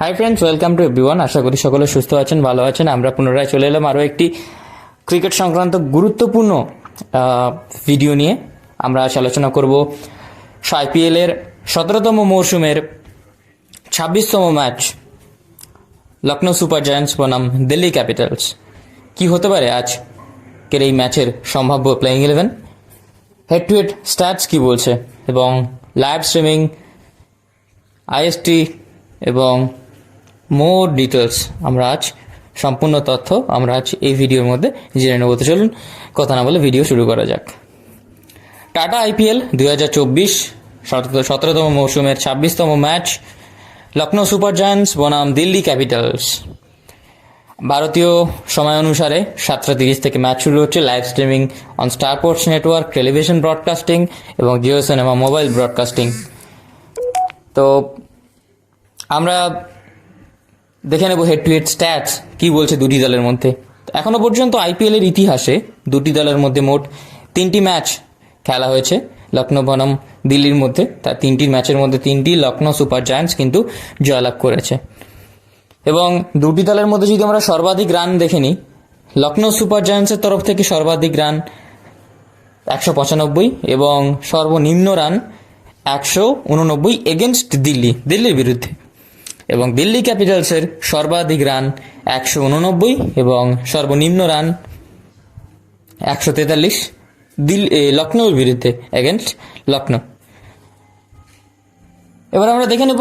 High friends, welcome to everyone. আশা করি সকলে সুস্থ আছেন, ভালো আছেন। আমরা পুনরায় চলে এলাম আরও একটি ক্রিকেট সংক্রান্ত গুরুত্বপূর্ণ ভিডিও নিয়ে। আমরা আজ আলোচনা করব আইপিএলের 17তম মৌসুমের 26তম ম্যাচ লখনৌ সুপার জায়ান্টস বনাম দিল্লি ক্যাপিটালস। কি হতে পারে আজকের এই ম্যাচের সম্ভাব্য playing 11, head to head stats কী বলছে, এবং লাইভ স্ট্রিমিং, আইএসটি এবং মোর ডিটেলস আমরা আজ সম্পূর্ণ তথ্য আমরা আজ এই ভিডিওর মধ্যে জেনে নেব। তো চলুন কথা না বলে ভিডিও শুরু করা যাক। টাটা আইপিএল 2024 17তম মৌসুমের 26তম ম্যাচ লখনৌ সুপার জায়ান্টস বনাম দিল্লি ক্যাপিটালস। ভারতীয় সময় অনুসারে 7:30 থেকে ম্যাচ শুরু হচ্ছে। Live streaming on star sports network, television broadcasting এবং জিও সিনেমা মোবাইল ব্রডকাস্টিং। তো আমরা দেখে নেব হেড টু হেড স্ট্যাটস কী বলছে দুটি দলের মধ্যে। এখনও পর্যন্ত আইপিএলের ইতিহাসে দুটি দলের মধ্যে মোট 3টি ম্যাচ খেলা হয়েছে লখনৌ বনাম দিল্লির মধ্যে। তার 3টি ম্যাচের মধ্যে 3টি লখনৌ সুপার জায়ান্টস কিন্তু জয়লাভ করেছে। এবং দুটি দলের মধ্যে যদি আমরা সর্বাধিক রান দেখে নিই, লখনৌ সুপার জায়ান্টসের তরফ থেকে সর্বাধিক রান 195 এবং সর্বনিম্ন রান 189 এগেনস্ট দিল্লির বিরুদ্ধে। এবং দিল্লি ক্যাপিটালসের সর্বাধিক রান 189 এবং সর্বনিম্ন রান 143 লখনৌর বিরুদ্ধে এগেনস্ট লখনৌ। এবার আমরা দেখে নেব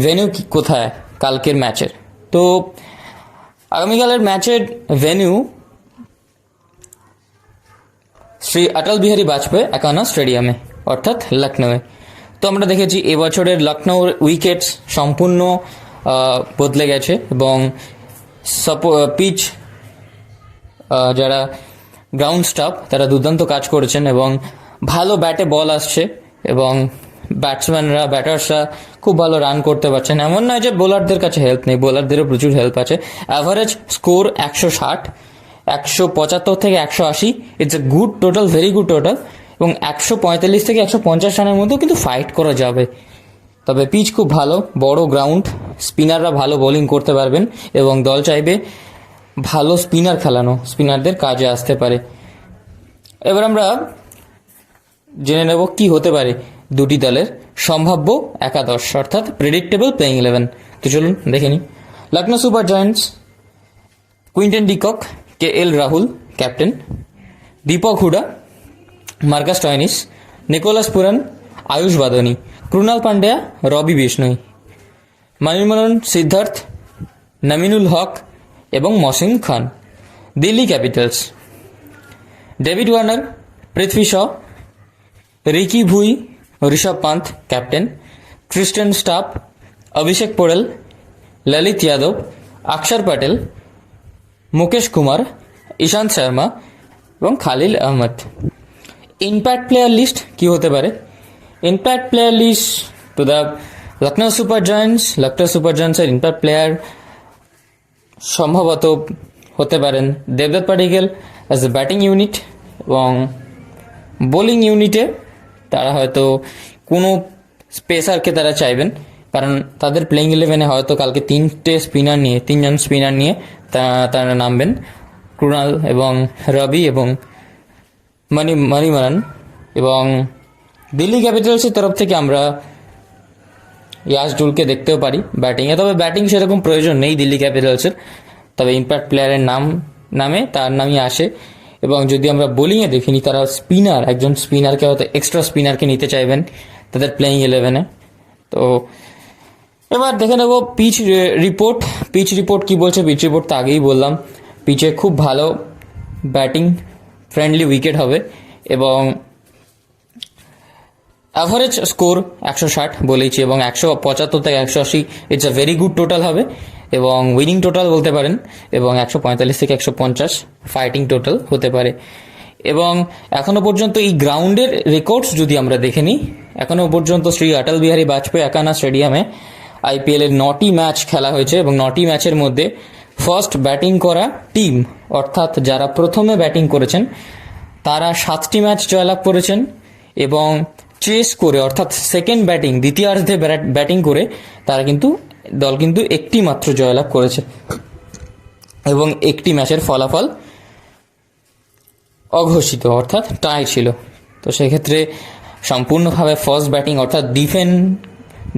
ভেন্যু কোথায় কালকের ম্যাচের। তো আগামীকালের ম্যাচের ভেন্যু শ্রী অটল বিহারী বাজপেয়ী একানা স্টেডিয়ামে, অর্থাৎ লখনৌয়ে। তো আমরা দেখেছি এবছরের লখনৌর উইকেটস সম্পূর্ণ বদলে গেছে এবং পিচ যারা গ্রাউন্ড স্টাফ তারা দুর্দান্ত কাজ করেছেন এবং ভালো ব্যাটে বল আসছে এবং ব্যাটার্সরা খুব ভালো রান করতে পারছেন। এমন নয় যে বোলারদের কাছে হেল্প নেই, বোলারদেরও প্রচুর হেল্প আছে। অ্যাভারেজ স্কোর 160, 175 থেকে 180, it's a good total, very good total. এবং 145 থেকে 150 রানের মধ্যেও কিন্তু ফাইট করা যাবে। তবে পিচ খুব ভালো, বড় গ্রাউন্ড, স্পিনাররা ভালো বোলিং করতে পারবেন এবং দল চাইবে ভালো স্পিনার খেলানো, স্পিনারদের কাজে আসতে পারে। এবার আমরা জেনে নেব কি হতে পারে দুটি দলের সম্ভাব্য একাদশ, অর্থাৎ প্রেডিক্টেবল প্লেয়িং 11। তো চলুন দেখে নিই। Lucknow Super Giants, Quinton de Kock, KL Rahul captain, Deepak Hooda, Marcus Stoinis, Nicholas Pooran, Ayush Bamni, Krunal Pandya, রবি বিষ্ণই, মণিরমন সিদ্ধার্থ, নামিনুল হক এবং Mohsin Khan. Delhi Capitals, David Warner, Prithvi Shaw, Ricky Bhui, Rishabh Pant captain, Tristan Stubbs, Abhishek Porel, Lalit Yadav, Axar Patel, Mukesh Kumar, Ishant Sharma এবং Khaleel Ahmed. Impact player list কি হতে পারে? Impact player list to the Lucknow Super জায়ান্টসের ইম্প্যাক্ট প্লেয়ার সম্ভবত হতে পারেন দেবদত্ত Padikkal as a batting unit, এবং বোলিং ইউনিটে তারা হয়তো কোনো স্পেসারকে তারা চাইবেন, কারণ তাদের প্লেইং 11-এ হয়তো কালকে তিনজন স্পিনার নিয়ে তারা নামবেন, ক্রুনাল এবং রবি এবং মণিমারান। এবং দিল্লি ক্যাপিটালসের তরফ থেকে আমরা ইয়াসডুলকে দেখতেও পারি ব্যাটিংয়ে। তবে ব্যাটিং সেরকম প্রয়োজন নেই দিল্লি ক্যাপিটালসের, তবে ইম্প্যাক্ট প্লেয়ারের নামে তার নামই আসে। এবং যদি আমরা বোলিংয়ে দেখিনি, তারা একজন স্পিনারকে হয়তো এক্সট্রা স্পিনারকে নিতে চাইবেন তাদের প্লেয়িং 11-এ। তো এবার দেখে নেব পিচ রিপোর্ট কি বলছে। পিচ রিপোর্ট তো আগেই বললাম, পিচে খুব ভালো ব্যাটিং ফ্রেন্ডলি উইকেট হবে এবং অ্যাভারেজ স্কোর 160 বলেইছি, এবং 175 থেকে 180 it's a very good total হবে এবং উইনিং টোটাল বলতে পারেন, এবং 145 থেকে 150 ফাইটিং টোটাল হতে পারে। এবং এখনও পর্যন্ত এই গ্রাউন্ডের রেকর্ডস যদি আমরা দেখে নিই, এখনও পর্যন্ত শ্রী অটল বিহারী বাজপেয়ী একানা স্টেডিয়ামে আইপিএলের 9টি ম্যাচ খেলা হয়েছে এবং 9টি ম্যাচের মধ্যে ফার্স্ট ব্যাটিং করা টিম, অর্থাৎ যারা প্রথমে ব্যাটিং করেছেন, তারা 7টি ম্যাচ জয়লাভ করেছেন। এবং চেস করে, অর্থাৎ সেকেন্ড ব্যাটিং দ্বিতীয়ার্ধে ব্যাটিং করে তারা কিন্তু দল কিন্তু একটি মাত্র জয়লাভ করেছে এবং একটি ম্যাচের ফলাফল অঘোষিত অর্থাৎ টাই ছিল। তো সেক্ষেত্রে সম্পূর্ণভাবে ফার্স্ট ব্যাটিং অর্থাৎ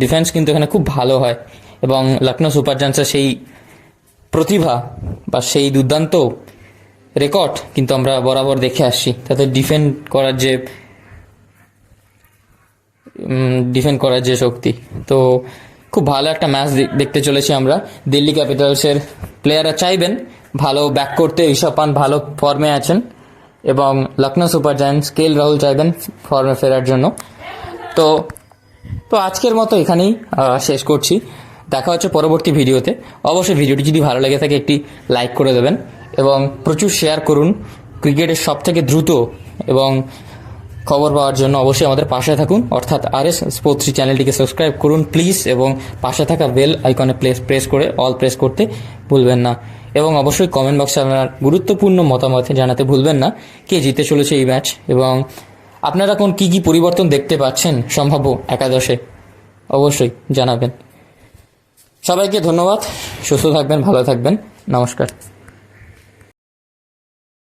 ডিফেন্স কিন্তু এখানে খুব ভালো হয় এবং লখনৌ সুপার জায়ান্টসের সেই প্রতিভা বা সেই দুর্দান্ত রেকর্ড কিন্তু আমরা বরাবর দেখে আসছি। তাদের ডিফেন্ড করার যে শক্তি, তো খুব ভালো একটা ম্যাচ দেখতে চলেছি আমরা। দিল্লি ক্যাপিটালসের প্লেয়াররা চাইবেন ভালো ব্যাক করতে, ঋষভ পান্ট ভালো ফর্মে আছেন এবং Lucknow Super giants KL Rahul চাইবেন ফর্মে ফেরার জন্য। তো আজকের মতো এখানেই শেষ করছি। দেখা হচ্ছে পরবর্তী ভিডিওতে। অবশ্যই ভিডিওটি যদি ভালো লেগে থাকে একটি লাইক করে দেবেন এবং প্রচুর শেয়ার করুন। ক্রিকেটের সব থেকে দ্রুত এবং খবর পাওয়ার জন্য অবশ্যই আমাদের পাশে থাকুন, অর্থাৎ RS Sports 3 চ্যানেলটিকে সাবস্ক্রাইব করুন প্লিজ এবং পাশে থাকা বেল আইকনে প্রেস করে অল প্রেস করতে ভুলবেন না এবং অবশ্যই কমেন্ট বক্সে আপনার গুরুত্বপূর্ণ মতামত জানাতে ভুলবেন না কে জিতে চলেছে এই ম্যাচ এবং আপনারা কী পরিবর্তন দেখতে পাচ্ছেন সম্ভাব্য একাদশে অবশ্যই জানাবেন। সবাইকে ধন্যবাদ, সুস্থ থাকবেন, ভালো থাকবেন, নমস্কার।